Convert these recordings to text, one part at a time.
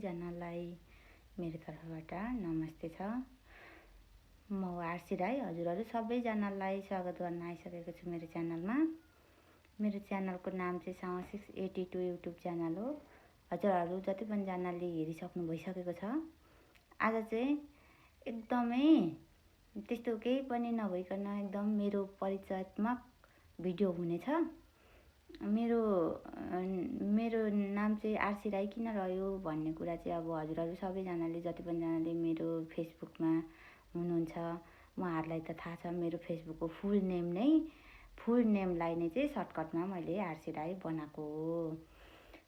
सबैजनालाई मेरो तर्फबाट नमस्ते छ। म आरसी राई। हजुरहरू सबैजनालाई स्वागत गर्न आइसकेको छु मेरो च्यानलमा। मेरो च्यानलको नाम चाहिँ साउन्ड682 युट्युब च्यानल हो। हजुरहरू जति पनि जनाले हेरिसक्नु भइसकेको छ। आज चाहिँ एकदमै त्यस्तो केही पनि नभइकन एकदम मेरो परिचयात्मक भिडियो हुनेछ। मेरो नाम चाहिँ आरसी राई किन रह्यो भन्ने कुरा चाहिँ अब हजुरहरू सबैजनाले जति पनि जनाले मेरो फेसबुकमा हुनुहुन्छ उहाँहरूलाई त थाहा छ। मेरो फेसबुकको फुल नेमलाई नै चाहिँ सर्टकटमा मैले आरसी राई बनाएको हो।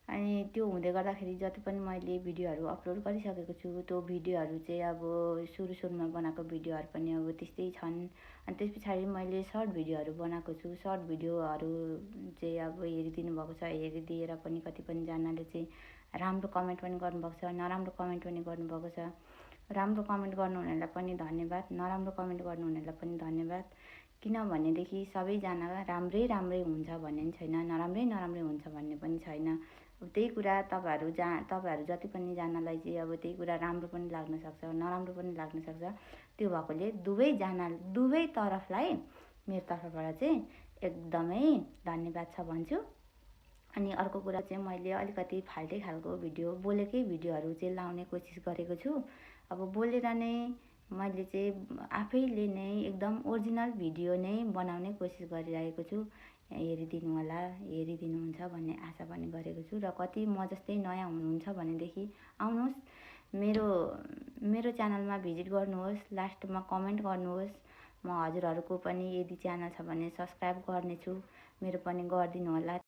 अनि त्यो हुँदै गर्दाखेरि जति पनि मैले भिडियोहरू अपलोड गरिसकेको छु त्यो भिडियोहरू चाहिँ अब सुरुमा बनाएको भिडियोहरू पनि अब त्यस्तै छन्। अनि त्यस पछाडि मैले सर्ट भिडियोहरू बनाएको छु। सर्ट भिडियोहरू चाहिँ अब हेरिदिनु भएको छ। हेरिदिएर पनि कति पनि जनाले चाहिँ राम्रो कमेन्ट पनि गर्नुभएको छ, नराम्रो कमेन्ट पनि गर्नुभएको छ। राम्रो कमेन्ट गर्नुहुनेलाई पनि धन्यवाद, नराम्रो कमेन्ट गर्नुहुनेलाई पनि धन्यवाद। किनभनेदेखि सबैजना राम्रै हुन्छ भन्ने पनि छैन, नराम्रै हुन्छ भन्ने पनि छैन। अब त्यही कुरा तपाईँहरू जति पनि जनालाई चाहिँ अब त्यही कुरा राम्रो पनि लाग्न सक्छ, नराम्रो पनि लाग्न सक्छ। त्यो भएकोले दुवै तरफलाई मेरो तर्फबाट चाहिँ एकदमै धन्यवाद छ भन्छु। अनि अर्को कुरा चाहिँ मैले अलिकति फाल्टै खालको बोलेकै भिडियोहरू चाहिँ लाउने कोसिस गरेको छु। अब बोलेर नै मैले चाहिँ आफैले नै एकदम ओरिजिनल भिडियो नै बनाउने कोसिस गरिरहेको छु। हेरिदिनुहुन्छ भन्ने आशा पनि गरेको छु। र कति म जस्तै नयाँ हुनुहुन्छ भनेदेखि आउनुहोस् मेरो च्यानलमा भिजिट गर्नुहोस्, लास्टमा कमेन्ट गर्नुहोस्। म हजुरहरूको पनि यदि च्यानल छ भने सब्सक्राइब गर्नेछु, मेरो पनि गरिदिनु होला।